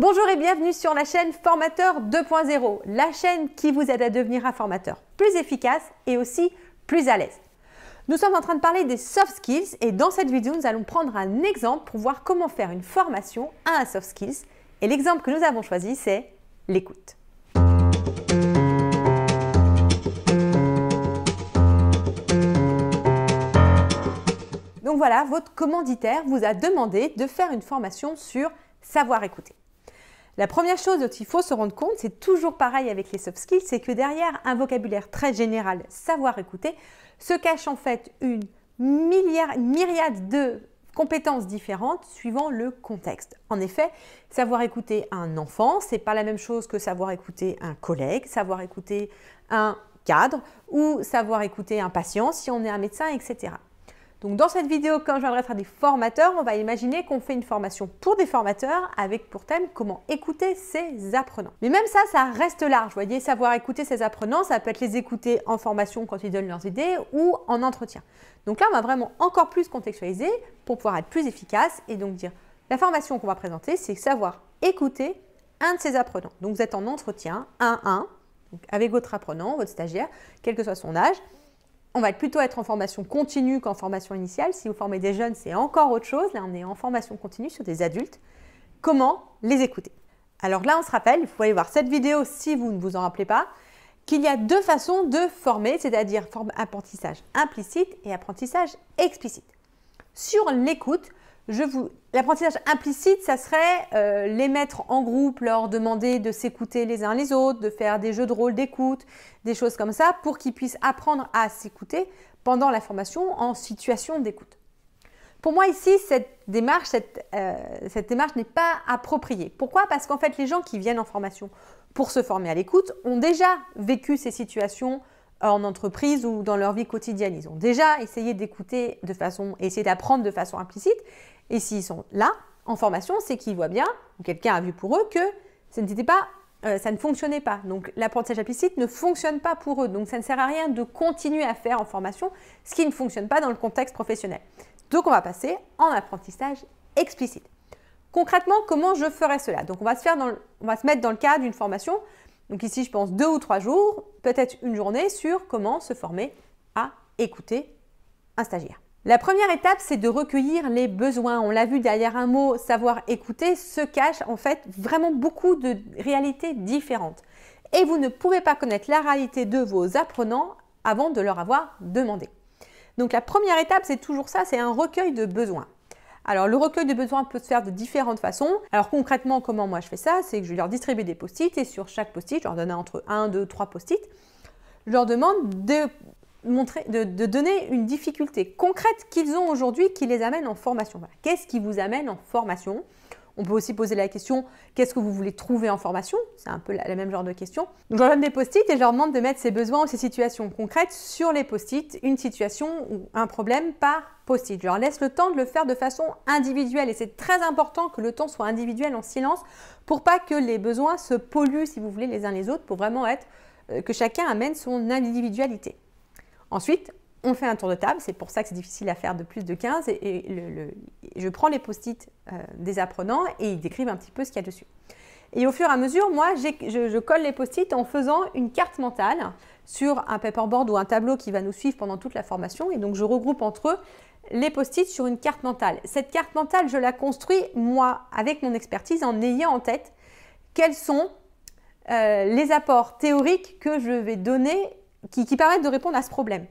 Bonjour et bienvenue sur la chaîne Formateur 2.0, la chaîne qui vous aide à devenir un formateur plus efficace et aussi plus à l'aise. Nous sommes en train de parler des soft skills et dans cette vidéo, nous allons prendre un exemple pour voir comment faire une formation à un soft skills. Et l'exemple que nous avons choisi, c'est l'écoute. Donc voilà, votre commanditaire vous a demandé de faire une formation sur savoir écouter. La première chose dont il faut se rendre compte, c'est toujours pareil avec les soft skills, c'est que derrière un vocabulaire très général, savoir écouter, se cache en fait une myriade de compétences différentes suivant le contexte. En effet, savoir écouter un enfant, c'est pas la même chose que savoir écouter un collègue, savoir écouter un cadre ou savoir écouter un patient si on est un médecin, etc. Donc dans cette vidéo, quand je viendrai faire des formateurs, on va imaginer qu'on fait une formation pour des formateurs avec pour thème comment écouter ses apprenants. Mais même ça reste large. Vous voyez, savoir écouter ses apprenants, ça peut être les écouter en formation quand ils donnent leurs idées ou en entretien. Donc là, on va vraiment encore plus contextualiser pour pouvoir être plus efficace et donc dire la formation qu'on va présenter, c'est savoir écouter un de ses apprenants. Donc vous êtes en entretien 1-1 avec votre apprenant, votre stagiaire, quel que soit son âge. On va plutôt être en formation continue qu'en formation initiale. Si vous formez des jeunes, c'est encore autre chose. Là, on est en formation continue sur des adultes. Comment les écouter? Alors là, on se rappelle, il faut aller voir cette vidéo si vous ne vous en rappelez pas, qu'il y a deux façons de former, c'est-à-dire apprentissage implicite et apprentissage explicite. Sur l'écoute, l'apprentissage implicite, ça serait les mettre en groupe, leur demander de s'écouter les uns les autres, de faire des jeux de rôle d'écoute, des choses comme ça, pour qu'ils puissent apprendre à s'écouter pendant la formation en situation d'écoute. Pour moi ici, cette démarche n'est pas appropriée. Pourquoi? Parce qu'en fait, les gens qui viennent en formation pour se former à l'écoute ont déjà vécu ces situations en entreprise ou dans leur vie quotidienne. Ils ont déjà essayé d'écouter essayé d'apprendre de façon implicite. Et s'ils sont là, en formation, c'est qu'ils voient bien, ou quelqu'un a vu pour eux, que ça ne fonctionnait pas. Donc l'apprentissage implicite ne fonctionne pas pour eux. Donc ça ne sert à rien de continuer à faire en formation ce qui ne fonctionne pas dans le contexte professionnel. Donc on va passer en apprentissage explicite. Concrètement, comment je ferais cela? Donc on va se mettre dans le cadre d'une formation. Donc ici, je pense 2 ou 3 jours, peut-être une journée sur comment se former à écouter un stagiaire. La première étape, c'est de recueillir les besoins. On l'a vu, derrière un mot « savoir écouter » se cache en fait vraiment beaucoup de réalités différentes. Et vous ne pouvez pas connaître la réalité de vos apprenants avant de leur avoir demandé. Donc la première étape, c'est toujours ça, c'est un recueil de besoins. Alors, le recueil de besoins peut se faire de différentes façons. Alors, concrètement, comment moi je fais ça? C'est que je leur distribue des post-it et sur chaque post-it, je leur donne entre 1, 2, 3 post-it. Je leur demande de donner une difficulté concrète qu'ils ont aujourd'hui qui les amène en formation. Voilà. Qu'est-ce qui vous amène en formation? On peut aussi poser la question, qu'est-ce que vous voulez trouver en formation? C'est un peu la même genre de question. Donc, je leur donne des post-it et je leur demande de mettre ces besoins ou ces situations concrètes sur les post-it, une situation ou un problème par post-it. Je leur laisse le temps de le faire de façon individuelle et c'est très important que le temps soit individuel en silence pour pas que les besoins se polluent, si vous voulez, les uns les autres, pour vraiment que chacun amène son individualité. Ensuite, on fait un tour de table, c'est pour ça que c'est difficile à faire de plus de 15 je prends les post-it des apprenants et ils décrivent un petit peu ce qu'il y a dessus. Et au fur et à mesure, moi, je colle les post-it en faisant une carte mentale sur un paperboard ou un tableau qui va nous suivre pendant toute la formation et donc je regroupe entre eux les post-it sur une carte mentale. Cette carte mentale, je la construis moi avec mon expertise en ayant en tête quels sont les apports théoriques que je vais donner qui permettent de répondre à ce problème.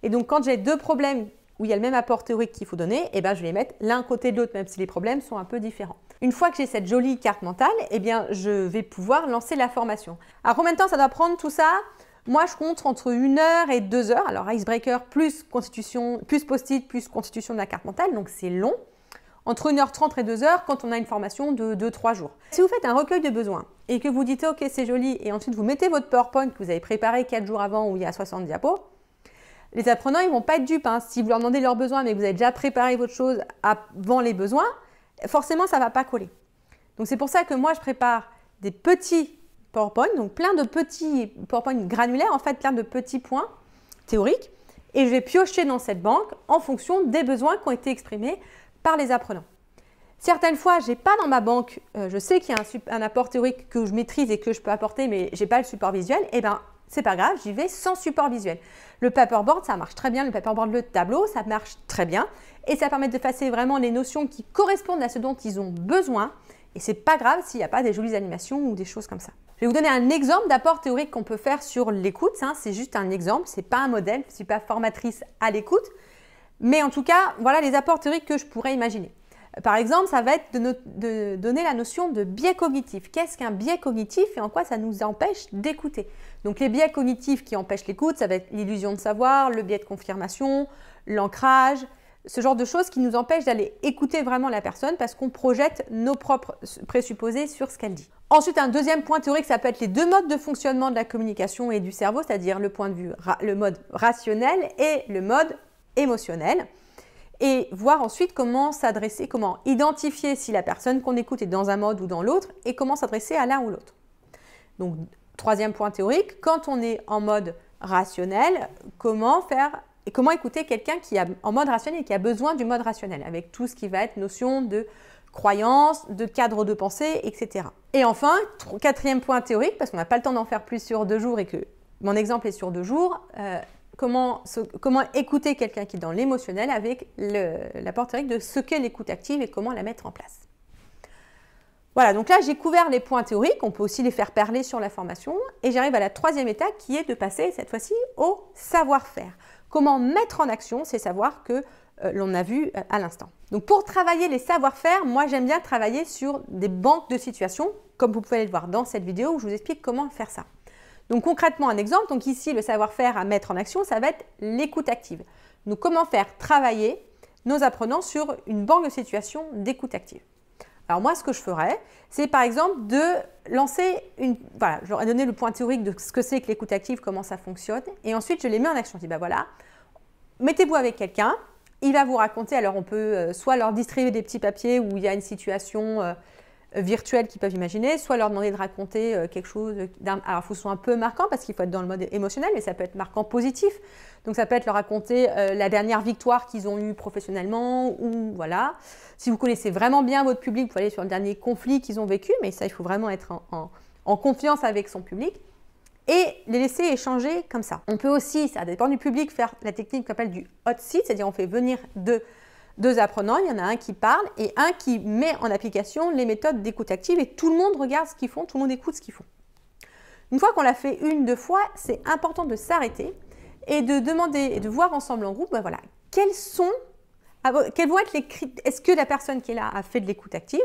Et donc, quand j'ai 2 problèmes où il y a le même apport théorique qu'il faut donner, eh ben, je vais les mettre l'un côté de l'autre, même si les problèmes sont un peu différents. Une fois que j'ai cette jolie carte mentale, eh bien, je vais pouvoir lancer la formation. Alors, combien de temps ça doit prendre tout ça? Moi, je compte entre 1 heure et 2 heures. Alors, icebreaker plus post-it, plus constitution de la carte mentale, donc c'est long. Entre 1h30 et 2 heures quand on a une formation de 2-3 jours. Si vous faites un recueil de besoins et que vous dites « Ok, c'est joli » et ensuite vous mettez votre PowerPoint que vous avez préparé 4 jours avant où il y a 60 diapos, les apprenants, ils ne vont pas être dupes. Si vous leur demandez leurs besoins, mais que vous avez déjà préparé votre chose avant les besoins, forcément, ça ne va pas coller. Donc, c'est pour ça que moi, je prépare des petits PowerPoint, donc plein de petits PowerPoint granulaires, en fait, plein de petits points théoriques. Et je vais piocher dans cette banque en fonction des besoins qui ont été exprimés par les apprenants. Certaines fois, je n'ai pas dans ma banque, je sais qu'il y a un apport théorique que je maîtrise et que je peux apporter, mais je n'ai pas le support visuel, et bien, c'est pas grave, j'y vais sans support visuel. Le paperboard, ça marche très bien, le paperboard, le tableau, ça marche très bien, et ça permet d'effacer vraiment les notions qui correspondent à ce dont ils ont besoin, et c'est pas grave s'il n'y a pas des jolies animations ou des choses comme ça. Je vais vous donner un exemple d'apport théorique qu'on peut faire sur l'écoute, c'est juste un exemple, c'est pas un modèle, je ne suis pas formatrice à l'écoute, mais en tout cas, voilà les apports théoriques que je pourrais imaginer. Par exemple, ça va être de donner la notion de biais cognitif. Qu'est-ce qu'un biais cognitif et en quoi ça nous empêche d'écouter? Donc les biais cognitifs qui empêchent l'écoute, ça va être l'illusion de savoir, le biais de confirmation, l'ancrage, ce genre de choses qui nous empêchent d'aller écouter vraiment la personne parce qu'on projette nos propres présupposés sur ce qu'elle dit. Ensuite, un deuxième point théorique, ça peut être les deux modes de fonctionnement de la communication et du cerveau, c'est-à-dire le mode rationnel et le mode émotionnel. Et voir ensuite comment s'adresser, comment identifier si la personne qu'on écoute est dans un mode ou dans l'autre et comment s'adresser à l'un ou l'autre. Donc, troisième point théorique, quand on est en mode rationnel, comment écouter quelqu'un qui est en mode rationnel et qui a besoin du mode rationnel, avec tout ce qui va être notion de croyance, de cadre de pensée, etc. Et enfin, quatrième point théorique, parce qu'on n'a pas le temps d'en faire plus sur 2 jours et que mon exemple est sur 2 jours, comment écouter quelqu'un qui est dans l'émotionnel avec l'apport théorique de ce qu'est l'écoute active et comment la mettre en place. Voilà, donc là j'ai couvert les points théoriques, on peut aussi les faire parler sur la formation et j'arrive à la troisième étape qui est de passer cette fois-ci au savoir-faire. Comment mettre en action ces savoirs que l'on a vus à l'instant. Donc pour travailler les savoir-faire, moi j'aime bien travailler sur des banques de situations, comme vous pouvez le voir dans cette vidéo où je vous explique comment faire ça. Donc concrètement, un exemple, donc ici le savoir-faire à mettre en action, ça va être l'écoute active. Donc comment faire travailler nos apprenants sur une banque de situations d'écoute active. Alors moi, ce que je ferais, c'est par exemple de lancer voilà, je leur ai donné le point théorique de ce que c'est que l'écoute active, comment ça fonctionne, et ensuite je les mets en action. Je dis, ben voilà, mettez-vous avec quelqu'un, il va vous raconter, alors on peut soit leur distribuer des petits papiers où il y a une situation virtuels qu'ils peuvent imaginer, soit leur demander de raconter quelque chose. Alors, il faut que ce soit un peu marquant parce qu'il faut être dans le mode émotionnel, mais ça peut être marquant positif. Donc, ça peut être leur raconter la dernière victoire qu'ils ont eue professionnellement ou voilà. Si vous connaissez vraiment bien votre public, vous pouvez aller sur le dernier conflit qu'ils ont vécu, mais ça, il faut vraiment être en confiance avec son public et les laisser échanger comme ça. On peut aussi, ça dépend du public, faire la technique qu'on appelle du hot seat, c'est-à-dire on fait venir deux apprenants, il y en a un qui parle et un qui met en application les méthodes d'écoute active et tout le monde regarde ce qu'ils font, tout le monde écoute ce qu'ils font. Une fois qu'on l'a fait 1-2 fois, c'est important de s'arrêter et de demander et de voir ensemble en groupe, ben voilà, quels vont être les critères. Est-ce que la personne qui est là a fait de l'écoute active?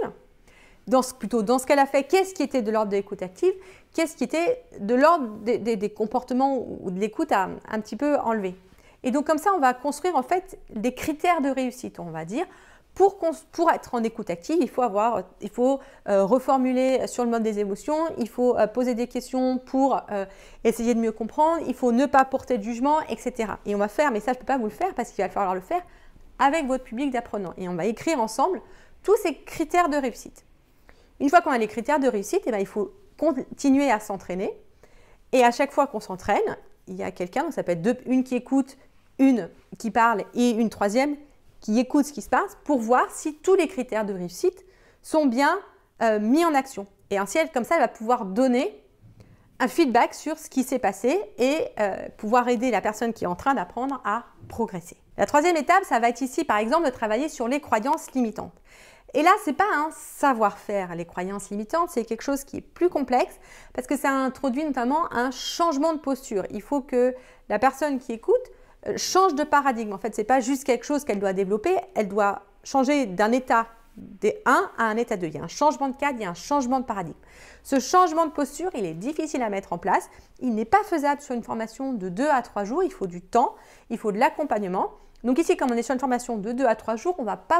Plutôt dans ce qu'elle a fait, qu'est-ce qui était de l'ordre de l'écoute active? Qu'est-ce qui était de l'ordre des comportements ou de l'écoute à un petit peu enlever? Et donc comme ça, on va construire en fait des critères de réussite, on va dire. Pour être en écoute active, il faut reformuler sur le mode des émotions, il faut poser des questions pour essayer de mieux comprendre, il faut ne pas porter de jugement, etc. Et on va faire, mais ça je ne peux pas vous le faire parce qu'il va falloir le faire avec votre public d'apprenants. Et on va écrire ensemble tous ces critères de réussite. Une fois qu'on a les critères de réussite, il faut continuer à s'entraîner. Et à chaque fois qu'on s'entraîne, il y a quelqu'un, donc ça peut être une qui écoute, une qui parle et une troisième qui écoute ce qui se passe pour voir si tous les critères de réussite sont bien mis en action. Et ainsi, comme ça, elle va pouvoir donner un feedback sur ce qui s'est passé et pouvoir aider la personne qui est en train d'apprendre à progresser. La troisième étape, ça va être ici, par exemple, de travailler sur les croyances limitantes. Et là, ce n'est pas un savoir-faire, les croyances limitantes, c'est quelque chose qui est plus complexe parce que ça introduit notamment un changement de posture. Il faut que la personne qui écoute change de paradigme. En fait, ce n'est pas juste quelque chose qu'elle doit développer, elle doit changer d'un état 1 à un état 2. Il y a un changement de cadre, il y a un changement de paradigme. Ce changement de posture, il est difficile à mettre en place. Il n'est pas faisable sur une formation de 2 à 3 jours. Il faut du temps, il faut de l'accompagnement. Donc ici, comme on est sur une formation de 2 à 3 jours, on ne va pas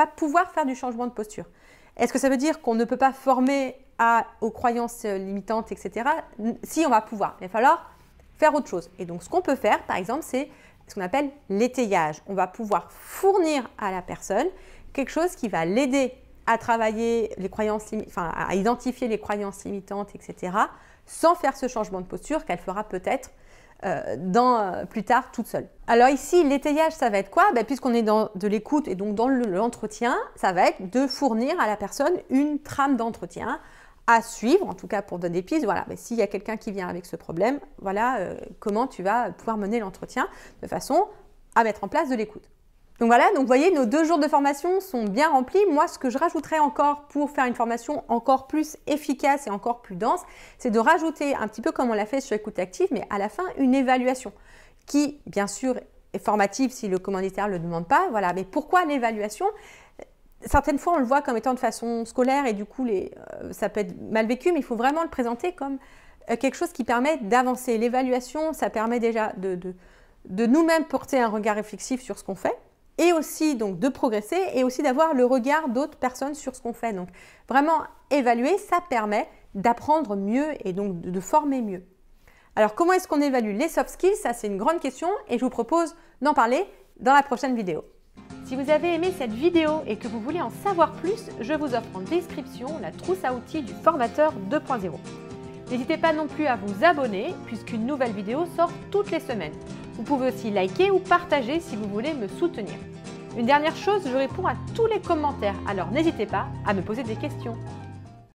pouvoir faire du changement de posture. Est-ce que ça veut dire qu'on ne peut pas former aux croyances limitantes, etc. Si, on va pouvoir. Il va falloir faire autre chose. Et donc, ce qu'on peut faire, par exemple, c'est ce qu'on appelle l'étayage. On va pouvoir fournir à la personne quelque chose qui va l'aider à travailler les croyances, à identifier les croyances limitantes, etc., sans faire ce changement de posture qu'elle fera peut-être plus tard toute seule. Alors ici, l'étayage, ça va être quoi? Puisqu'on est dans de l'écoute et donc dans l'entretien, ça va être de fournir à la personne une trame d'entretien à suivre, en tout cas pour donner des pistes. Voilà, s'il y a quelqu'un qui vient avec ce problème, voilà comment tu vas pouvoir mener l'entretien de façon à mettre en place de l'écoute. Donc voilà, donc vous voyez, nos 2 jours de formation sont bien remplis. Moi, ce que je rajouterais encore pour faire une formation encore plus efficace et encore plus dense, c'est de rajouter un petit peu comme on l'a fait sur écoute active, mais à la fin, une évaluation qui, bien sûr, est formative si le commanditaire ne le demande pas. Voilà, mais pourquoi l'évaluation? Certaines fois, on le voit comme étant de façon scolaire et du coup, ça peut être mal vécu, mais il faut vraiment le présenter comme quelque chose qui permet d'avancer. L'évaluation, ça permet déjà de nous-mêmes porter un regard réflexif sur ce qu'on fait et aussi donc de progresser et aussi d'avoir le regard d'autres personnes sur ce qu'on fait. Donc vraiment évaluer, ça permet d'apprendre mieux et donc de former mieux. Alors comment est-ce qu'on évalue les soft skills? Ça c'est une grande question et je vous propose d'en parler dans la prochaine vidéo. Si vous avez aimé cette vidéo et que vous voulez en savoir plus, je vous offre en description la trousse à outils du formateur 2.0. N'hésitez pas non plus à vous abonner puisqu'une nouvelle vidéo sort toutes les semaines. Vous pouvez aussi liker ou partager si vous voulez me soutenir. Une dernière chose, je réponds à tous les commentaires, alors n'hésitez pas à me poser des questions.